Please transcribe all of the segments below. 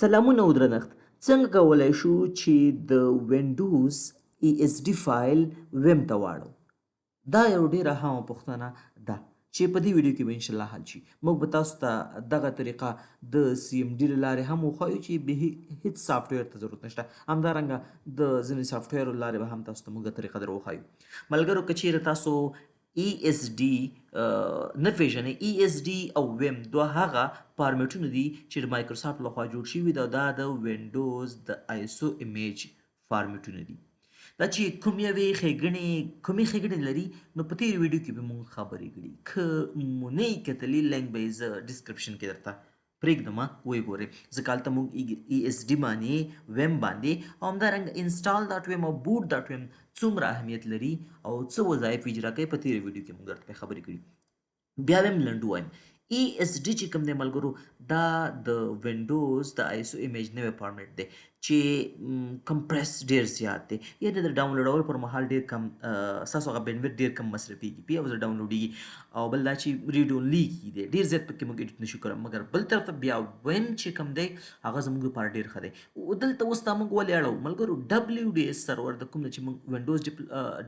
سلامونه او درنښت. څنګه کولی شو چې د وینډوز ESD فایل ویم ته واړو؟ دا یو ډیره عامه پوښتنه ده چې په دې ویډیو کې به انشاءالله حل شي. موږ به تاسو ته دغه طریقه د CMD له لارې هم وښایو چې به هیڅ سافټویر ته ضرورت نشته. همدارنګه د ځینې سافټویر له لارې به هم تاسو ته موږ طریقه در وښایو. ملګرو که چیرې تاسو ESD نه پیژنئ، ESD او ویم دوه هغه فارمیټونه دي چې د مایکروسافټ لخوا جوړ شوي دي او دا د وینډوز د ISO ایمیج فارمیټونه دي. دا چې کومې ښېګڼې لري نو په تېر ویډیو کې به مونږ خبرې کړي. که مو نه یې کتلي لینک به یې زه ډسکرپشن کې درته پرېږدم، ویې ګورئ. ځکه هلته مونږ ESD باندې، ویم باندې او همدارنګه install.wim او boot.wim څومره اهمیت لري او څه وظایف اجرا کوي په تېر ویډیو کې مونږ درته خبرې کړي. بیا هم لنډ وایم، ESD چې کوم دی ملګرو، دا د وینډوز د ISO ایمیج نوی فارمیټ دی چې کمپریس ډیر زیات دی، یعنې د ډاونلوډولو پر مهال ډیر کم ستاسو هغه بینډویډ ډیر کم مصرفېږي، په یو ځل ډاونلوډېږي. او بل دا چې ریډ اونلي کیږي، ډیر زیات پکې موږ ایډیټ نشو کولی. مګر بل طرف ته بیا ویم چې کوم دی هغه زموږ لپاره ډیر ښه دی. دلته اوس دا موږ ولې اړوو ملګرو؟ WDS سرور د کوم چې موږ وینډوز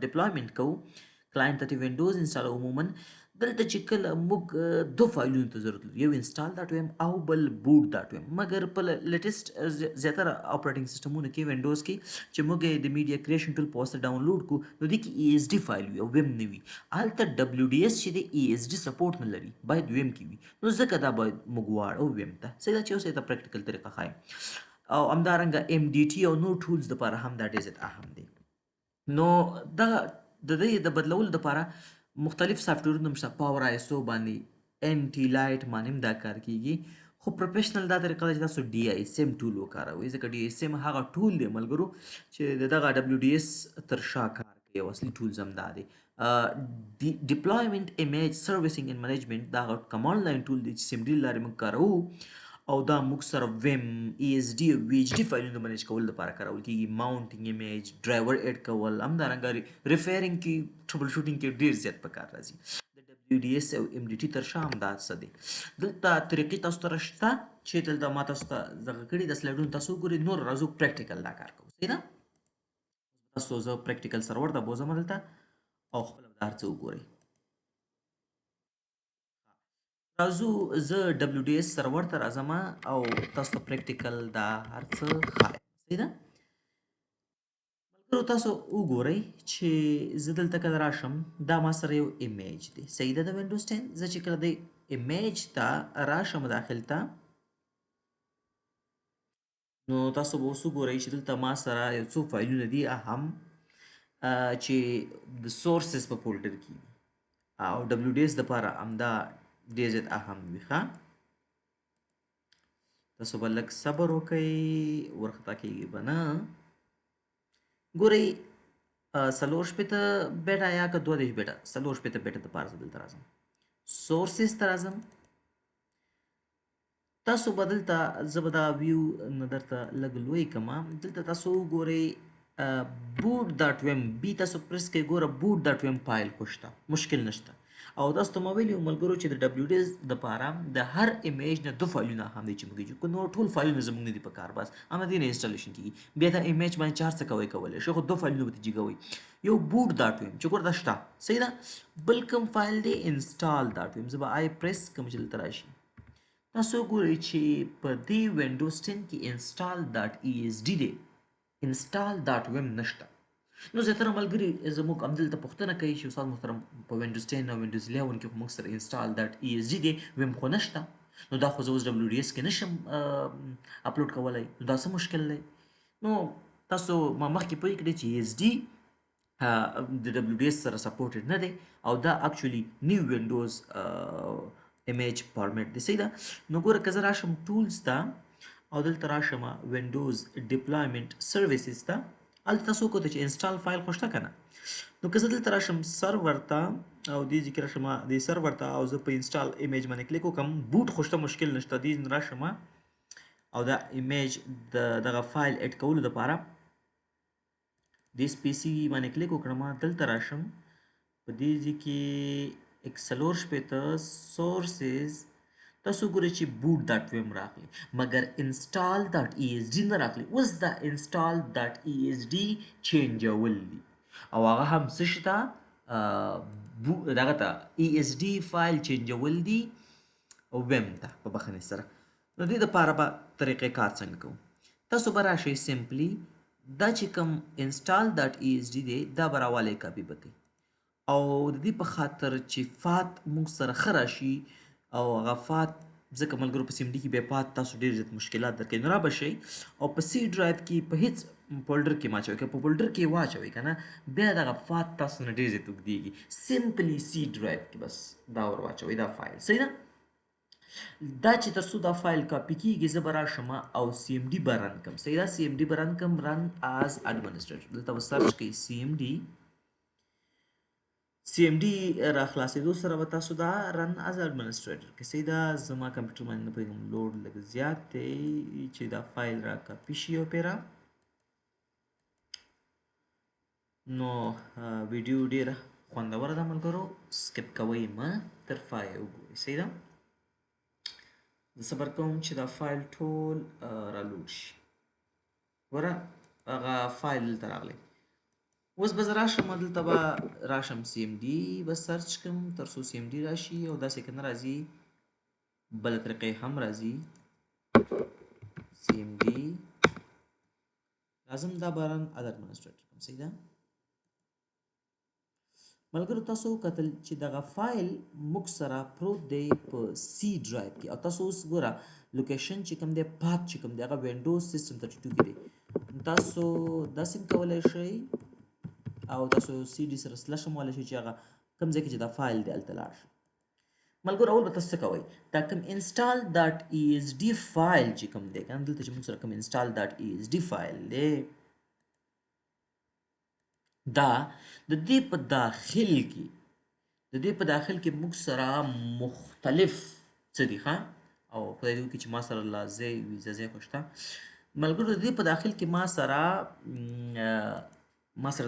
ډپلایمنټ کوو، کلاینټ ته وینډوز انسټال عموما دلته چې کله موږ دوه فایلونو ته ضرورت لري، یو install.wim او بل boot.wim. مګر په لیټسټ زیاتره اپریټنګ سیسټمونو کې وینډوز کې چې موږ یې د میډیا کریشن ټول په واسطه ډاونلوډ کړو نو دې کې ESD فایل وي او ویم نه وي. هلته WDS چې دی ESD سپورټ نه لري، باید ویم کې وي. نو ځکه دا باید موږ واړو ویم ته. صحیح ده چې اوس یې ته پریکټیکل طریقه ښایم. او همدارنګه MDT او نور ټولز دپاره هم دا ډېر زیات اهم دی. نو دا د دې د بدلولو دپاره مختلف سافټویرونه شته. پاور ISO باندې NT لایټ باندې هم دا کار کیږي، خو پروفیشنل دا طریقه ده چې تاسو DISM ټول وکاروئ، ځکه DISM هغه ټول دی ملګرو چې د دغه WDS تر شا کار کوي او اصلي ټولز هم دا دی. ډپلایمنټ ایمیج سروسینګ ان منیجمنټ دا هغه کمانډ لاین ټول دی چې CMD له لارې موږ کاروو او دا موږ سره ویم، ESD او VHD فایلونه منیج کولو لپاره کارول کیږي. ماونټینګ ایمیج، ډرایور ایډ کول، همدارنګه ریفیرینګ کې، ټربل شوټینګ کې ډیر زیات په کار راځي. د WDS او MDT تر شا هم دا څه دی. دلته طریقې تاسو ته شته چې دلته ما تاسو ته دغه کړي، د سلایډونو تاسو وګورئ. نور راځو پریکټیکل دا کار کوو. صحیح ده؟ تاسو زه پریکټیکل سرور ته بوځم دلته او خپله دا هر څه وګورئ. راځو زه WDS سرور ته راځم او تاسو ته پریکټیکل دا هر څه ښایم. صحیح ده؟ ملګرو تاسو وګورئ چې زه دلته کله راشم، دا ما سره یو ایمیج دی. صحیح ده؟ د وینډوز 10 زه چې کله د ایمیج ته راشم داخل ته، نو تاسو به اوس وګورئ چې دلته ما سره یو څو فایلونه دي اهم چې د سورسز په فولډر کې او WDS دپاره همدا ډېر زیات اهم وي. ښه، تاسو به لږ صبر وکئ، ورخطا کیږي به نه. ګورئ 40 بیټه یا که 32 بیټه، 40 بیټه دپاره زه دلته راځم، سورسز ته راځم. تاسو به دلته زه به دا ویو نه درته لږ لوی کړم. دلته تاسو وګورئ boot.wim بي تاسو پرس کړئ. ګوره boot.wim فایل خو شته، مشکل نشته. او تاسو ته ما ویلي وو ملګرو چې د WDS دپاره د هر ایمیج نه دو فایلونه هم دی چې موږ یې نور ټول فایلونه زموږ نه دي په کار، بس همدې نه انسټالیشن کېږي. بیا دا ایمیج باندې چې هر څه کوئ کولی شئ، خو دو فایلونه به جګوئ. یو boot.wim چې ګوره دا شته، صحیح ده. بل کوم فایل دی install.wim. زه به آی پرس کوم چې دلته راشي. تاسو وګورئ چې په دې وینډوز 10 کې install.esd دی، install.wim نشته. نو زیاتره ملګري زموږ همدلته پوښتنه کوي چې استاد محترم په وینډوز 10 او وینډوز 11 کې خو موږ سره install.esd دی، ویم خو نشته. نو دا خو زه اوس WDS کې نشم اپلوډ کولی، نو دا څه مشکل دی؟ نو تاسو ما مخکې پوه کړئ چې ESD د WDS سره سپورټډ نه دی او دا اکچولی نیو وینډوز ایمیج فارمیټ دی. صحیح ده؟ نو ګوره که زه راشم ټولز ته او دلته راشم وینډوز ډپلایمنټ سروسز ته، هلته تاسو وکتئ چې انسټال فایل خو شته که نه. نو که زه دلته راشم سرور ته او دې ځای کې راشم دې سرور ته او زه په انسټال ایمیج باندې کلیک وکړم، بوټ خو شته، مشکل نشته. دې راشم او دا ایمیج دغه فایل ایډ کولو دپاره دې سپیسي باندې کلیک وکړم، دلته راشم په دې ځای کې 140 سورسز. تاسو ګورئ چې boot.wim راغلی مګر install.esd نه راغلی. اوس دا install.esd چینجول دي او هغه هم څه شته دغه ته esd فایل چینجول دي ویم ته په بخښنې سره. نو دې دپاره به طریقې کار څنګه کوو؟ تاسو به راشئ سمپلی دا چې کوم install.esd دی دا به راوالی کاپي به کوئ او د دې په خاطر چې فات موږ سره ښه راشي او هغه فات ځکه ملګرو په سیم ډي کې بیا فات تاسو ډېر زیات مشکلات درکوي نو را به شئ او په سی ډرایو کې په هیڅ فولډر کې مه اچوئ که په فولډر کې واچوئ که نه بیا دغه فات تاسو نه ډېر زیات اوږدېږي. سمپلی سی ډرایو کې بس دا ور واچوئ دا فایل صحیح ده. دا چې تر څو دا فایل کاپي کېږي زه به راشم او سی ایم ډي به رن کړم صحیح ده. سی ایم ډي به رن کړم رن از اډمنسټریټر دلته به سرچ کوئ سی ایم ډي را خلاصېدو سره به تاسو دا رن از اډمنسټریټر کې صحیح ده. زما کمپیوټر باندې نه پوهېږم لوډ لږ زیات دی چې دا فایل را کاپي شي او پیره نو ویډیو ډېره خوندوره ده ملګرو سکپ کوئ مه تر پایه وګورئ صحیح ده. زه صبر کوم چې دا فایل ټول را لوډ شي. ګوره هغه فایل دلته راغلی. اوس به زه راشم دلته به راشم سی ایم ډي به سرچ کړم تر څو سی ایم ډي راشي او داسې که نه راځي بله طریقې هم راځي سی ایم ډي لازم دا به رن از اډمنسټریټر کوم صحیح ده. ملګرو تاسو وکتل چې دغه فایل موږ سره پروت دی په سی ډرایو کې او تاسو اوس ګوره لوکیشن چې کوم دی پات چې کوم دی هغه وینډوز سیسټم 32 کې دی. تاسو داسې هم کولی شئ او تاسو سی ډي سره سلش هم ولی شئ چې هغه کوم ځای کې چې دا فایل دی هلته لاړ شي. ملګرو اول به تاسو څه کوئ دا کوم install.esd فایل چې کوم دی که نه دلته چې موږ سره کوم install.esd فایل دی دا د دې په داخل کې موږ سره مختلف څه دي ښه او خدای دې وکړي چې ما سره لا ځای وي ځای خو شته. ملګرو د دې په داخل کې ما سره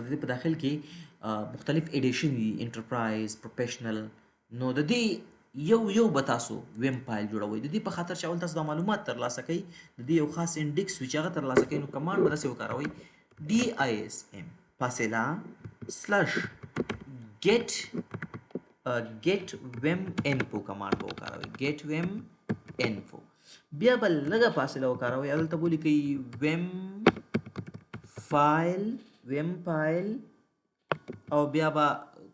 د دې په داخل کې مختلف ایډیشن دي انټرپرایز پروفیشنل. نو د دې یو به تاسو ویم فایل جوړوئ. د دې په خاطر چې اول تاسو دا معلومات ترلاسه کوئ د دې یو خاص انډیکس وي چې هغه ترلاسه کوئ نو کمانډ به داسې وکاروئ DISM فاصله سلش get-WimInfo کمانډ به وکاروئ get-WimInfo بیا به لږه فاصله وکاروئ دلته به ولیکئ ویم فایل او بیا به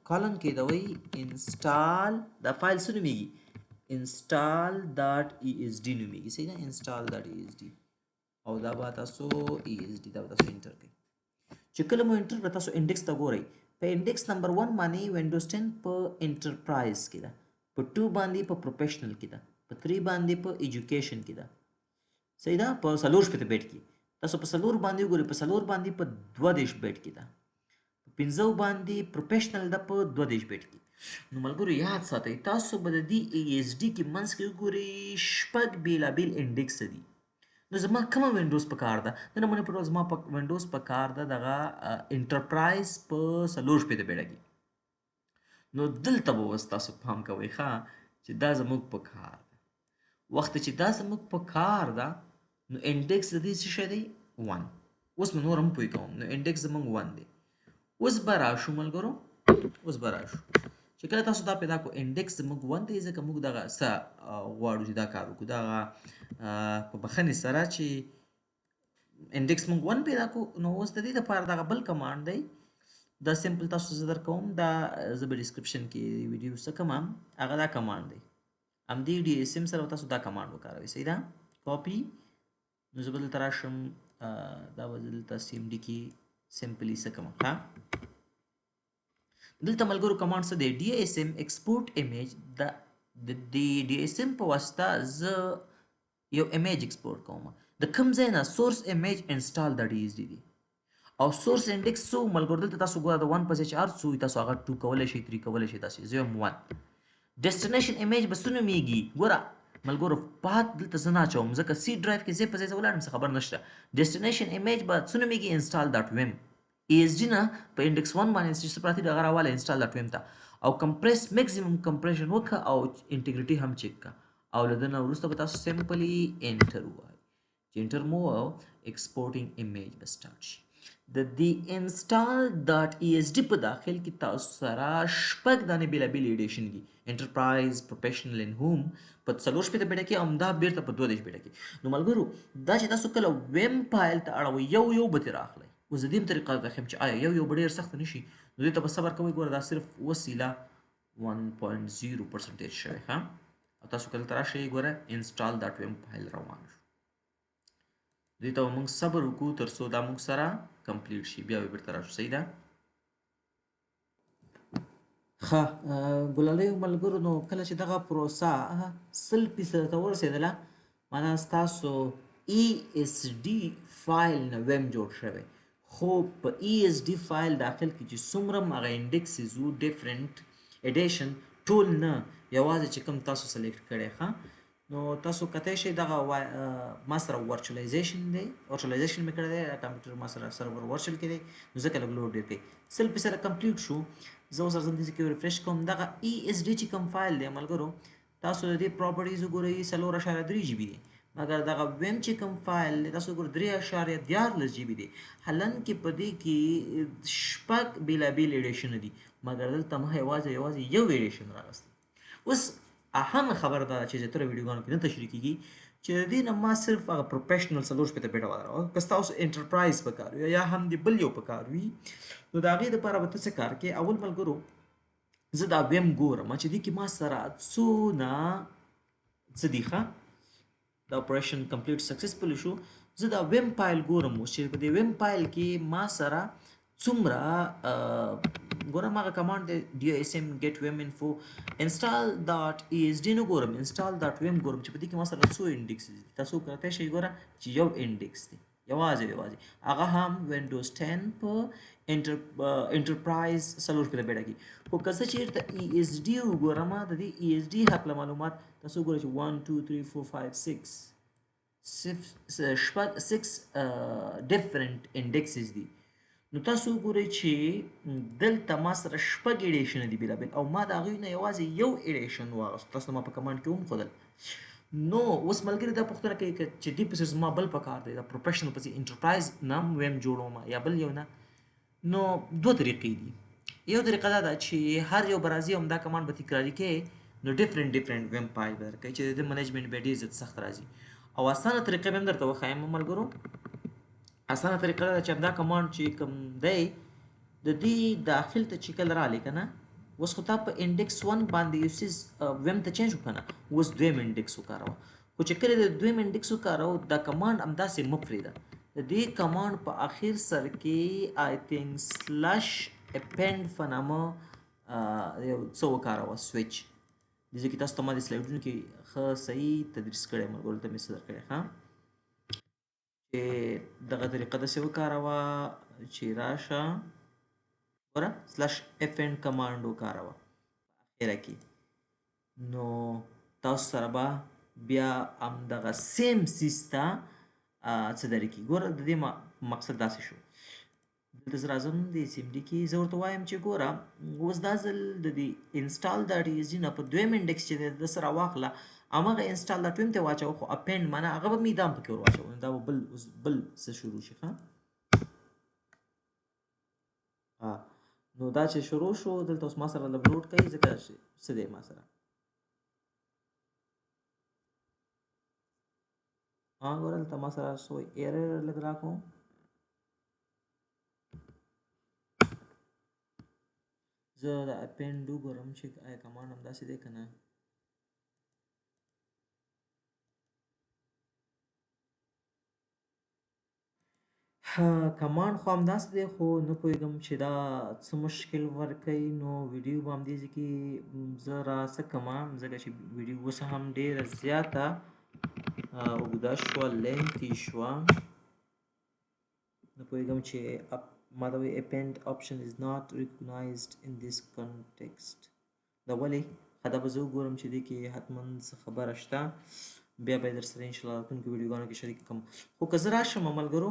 کالن کې دوئ انسټال دا فایل څه نومیږي install.esd نومیږي صحیح ده install.esd او دا به تاسو esd دا به تاسو انټر کړئ. چې کله مو انټر کړه تاسو انډیکس ته ګورئ په انډیکس نمبر 1 باندې وینډوز 10 په انټرپرایز کې ده په 2 باندې په پروفیشنل کې ده په 3 باندې په ایجوکیشن کې ده صحیح ده په 4 شپېته بیټ کې تاسو په 4 باندې وګورئ په 4 باندې په 32 بیټ کې ده په 15 باندې پروفیشنل ده په 32 بیټ کې. نو ملګرو یاد ساتئ تاسو به د دې ESD کې منځ کې وګورئ شپږ بېلابېل انډیکس دي. نو زما کومه وینډوز په کار ده د نمونې په ډول زما په وینډوز په کار ده دغه انټرپرایز په 4 شپېته بیټه کې. نو دلته به اوس تاسو پام کوئ ښه چې دا زموږ په کار ده. وخت چې دا زموږ په کار ده نو انډیکس د دې څه شی دی 1. اوس مې نور هم پوه کوم نو انډیکس زموږ 1 دی. اوس به راشو ملګرو چې کله تاسو دا پیدا کو انډیکس زموږ 1 دی ځکه موږ دغه څه غواړو چې دا کار وکړو دغه په بخښنې سره چې انډیکس موږ 1 پیدا کو نو اوس د دې لپاره دغه بل کمانډ دی دا سمپل تاسو زه درکوم دا زه به ډسکرپشن کې ویډیو څه کوم هغه دا کمانډ دی همدې DSM سره تاسو دا کمانډ وکاروئ صحیح ده کاپي. نو زه به دلته راشم دا به دلته CMD کې سمپلی څه کوم ښه دلته ملګرو کمانډ څه دی DSM export image د DSM په واسطه زه یو ایمیج ایکسپورټ کوم د کوم ځای نه سورس ایمیج install.esd دی او سورس انډیکس څو ملګرو دلته تاسو ګوره د 1 په ځای چې هر څو تاسو هغه 2 کولی شئ 3 کولی شئ تاسو زه یم 1 ډیسټینیشن ایمیج به څه نومیږي ګوره ملګرو پات دلته زه نه اچوم ځکه سی ډرایو کې ځای په ځای زه ولاړم څه خبر نشته ډیسټینیشن ایمیج به څه نومیږي install.wim ESD نه په انډیکس 1 باندې چې پراتی د هغه راواله install.wim ته او کمپریس میکسیمم کمپریشن وکړه او انټیګریټي هم چیک کړه او له دې نه وروسته به تاسو سمپلی انټر ووایئ چې انټر مو ووایو ایکسپورټینګ ایمیج به سټارټ شي د دې install.esd په داخل کې تاسو سره شپږ دانې بېلابېل ایډیشن دي انټرپرایز پروفیشنل ان هوم په 40 شپېته بیټه کې همدا بیرته په 32 بیټه کې نو ملګرو دا چې تاسو کله ویم فایل ته اړوئ یو به ترې راخلئ اوس د دې هم طریقه درته ښیم چې آیا یو به ډېر سخت نه شي نو دې ته به صبر کوئ ګوره دا صرف وسیله 1.0% شوی ښه او تاسو کله ته راشئ ګوره install.wim فایل روان شو دې ته موږ صبر وکړو تر څو دا موږ سره کمپلیټ شي بیا به بیرته راشو صحیح ده ښه ګلالیو ملګرو نو کله چې دغه پروسه 100% ته ورسېدله معنا ستاسو ESD فایل نه ویم جوړ شوی خو په ESD فایل داخل کې چې څومره هغه انډیکسز وو ډیفرنٹ ایډیشن ټول نه یوازې چې کوم تاسو سلیکټ کړی ښه نو تاسو کتای شئ دغه ما سره ورچوالایزیشن دی ورچوالایزیشن مې کړی دی کمپیوټر ما سره سرور ورچوال کې دی نو ځکه لږ لوډ ډېر کوي 100% کمپلیټ شو زه اوس راځم دې کې ریفریش کوم دغه ESD چې کوم فایل دی ملګرو تاسو د دې پراپرټیز وګورئ 4.3 GB دی مګر دغه ویم چې کوم فایل دی تاسو وګورئ 3.14 GB دی حالانکه په دې کې شپږ بېلابېل ایډیشن دي مګر دلته ما یوازې یو ایډیشن راغستی اوس اهم خبر دا چې تر ویډیوګانو کې نه تشریح کیږي چې د دې نه ما صرف هغه پروفیشنل 4 شپېته بیټه وراو که تاسو انټرپرایز پکار وي یا هم دی بل یو پکار وي نو د هغې دپاره به ته څه کار کې اول ملګرو زه دا ویم ګورم چې دې کې ما سره څونه څه دي ښه د اپریشن کمپلیټ سکسسفل شو زه دا ویم فایل ګورم چې په دې ویم فایل کې ما سره څومره ګورم هغه کمانډ دی DISM Get-WimInfo install.esd نه ګورم install.wim ګورم چې په دې کې ما سره څو انډیکس دي تاسو کولای شئ ګوره چې یو انډیکس دی یوازې هغه هم وینډوز 10 په انټرپرایز 4 کې بیټه کې خو که څه چېرته ESD وګورم د دې ESD هکله معلومات تاسو ګورئ چې 1 2 3 4 5 6 ډیفرنٹ انډیکسز دي نو تاسو وګورئ چې دلته ما سره شپږ ایډیشن دي بېلابېل او ما د هغوی نه یوازې یو ایډیشن واغوست تاسو ما په کمانډ کې وښودل نو اوس ملګري دا پوښتنه کوي چې دې پسې زما بل پکار دی دا پروفیشنل پسې انټرپرایز نه ویم جوړوم یا بل یو نه نو دوه طریقې دي یو طریقه دا ده چې هر یو به راځي همدا کمانډ به تکراري کوې نو ډیفرنٹ ویم فایل به درکوي چې د منیجمنټ به ډېر زیات سخت راځي او اسانه طریقه به هم درته وښایم ملګرو اسانه طریقه ده چې همدا کمانډ چې کوم دی د دې داخل ته چې کله رالی که نه اوس خو تا په انډیکس 1 باندې یو څیز ویم ته چینج وکړه نه اوس دویم انډیکس وکاروه خو چې کله د دویم انډیکس وکاروه دا کمانډ همداسې مه پرېږده د دې کمانډ په اخر سر کې آی تھنک سلش اپینډ په نامه یو څه وکاروه سویچ دې ځای کې تاسو ته ما د سلایډونو کې ښه صحیح تدریس کړی ملګرو ته مې څه درکړی ښه چې دغه طریقه داسې وکاروه چې راشه ګوره سلش اپینډ کمانډ وکاروه په اخره کې نو تاسو سره به بیا همدغه سیم سیز ته څه درکړي ګوره د دې مقصد داسې شو دلته زه راځم د SMD کې زه ورته وایم چې ګوره اوس دا ځل د دې install.esd نه په دویم انډیکس چې دی د سره واخله هماغه install.wim ته واچوه خو اپینډ معنا هغه به مې دا هم پکې ور واچوه دا به بل څه شروع شي ښه نو دا چې شروع شو دلته اوس ما سره لږ لوډ کوي ځکه څه دی ما سره ګوره دلته ما سره څو ایرر لږ راکړو زه د اپینډ وګورم چې آیا کمانډ همداسې دی که نه کمانډ خو همداسې دی خو نه پوهېږم چې دا څه مشکل ورکوي نو ویډیو به همدې ځای کې زه راڅه کړمه ځکه چې ویډیو اوس هم ډېره زیاته اوږده شوه لینتي شوه نه پوهېږم چې ما ته وایي append option is not recognized in this context دا ولې دا به زه وګورم چې دې کې حتما څه خبره شته بیا به یې در سره انشاءالله راتلونکو ویډیوګانو کې شریک کړم خو که زه راشم ملګرو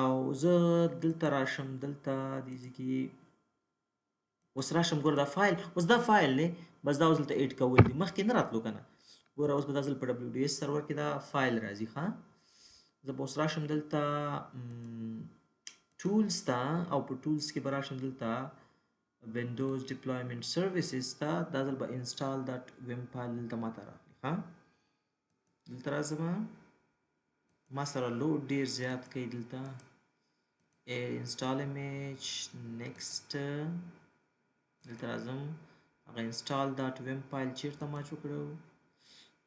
او زه دلته راشم دلته دې ځای کې اوس راشم ګوره دا فایل اوس دا فایل دی بس دا اوس دلته ایډ کول دي مخکې نه راتلو که نه ګوره اوس به دا ځل په WDS سرور کې دا فایل راځي ښه زه به اوس راشم دلته ټولز ته او په ټولز کې به راشم دلته وینډوز ډپلویمنټ سروسز ته دا ځل به install.wim فایل دلته ماته راغلی ښه دلته راځم ما سره لوډ ډیر زیات کوي دلته install image next دلته راځم هغه install.wim فایل چیرته ما چو کړو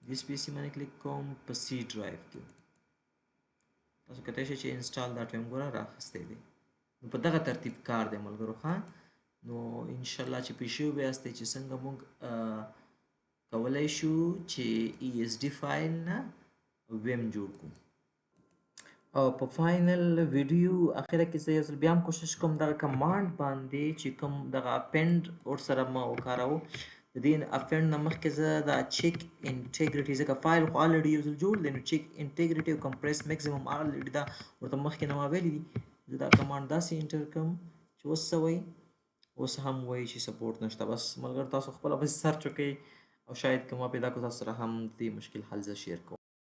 this PC باندې کلیک کوم په C ډرایو کې تاسو کتای شئ چې install.wim ګوره راخستی دی نو په دغه ترتیب کار دی ملګرو ښه نو ان شاء الله چې پیشو به استې چې څنګه موږ کولای شو چې ESD فایل نه ویم جوړ کړو او په فاینل ویډیو اخره کې زه یو ځل بیا هم کوشش کوم دغه کمانډ باندې چې کوم دغه اپند ورسره ما وکاروو د دې اپند نه مخکې زه دا چیک انټیګریټي ځکه فایل خو الریډي یو ځل جوړ دی نو چیک انټیګریټي او کمپریس میکسیمم الریډي دا ورته مخکې نه ما ویلي دي زه دا کمانډ داسې انټر کوم چې اوس څه وایي اوس هم وایي چې سپورټ نشته بس ملګرو تاسو خپله بس سرچ وکړئ او شاید که ما پیدا کړو تاسو سره هم د دې مشکل حل زه شیر کوم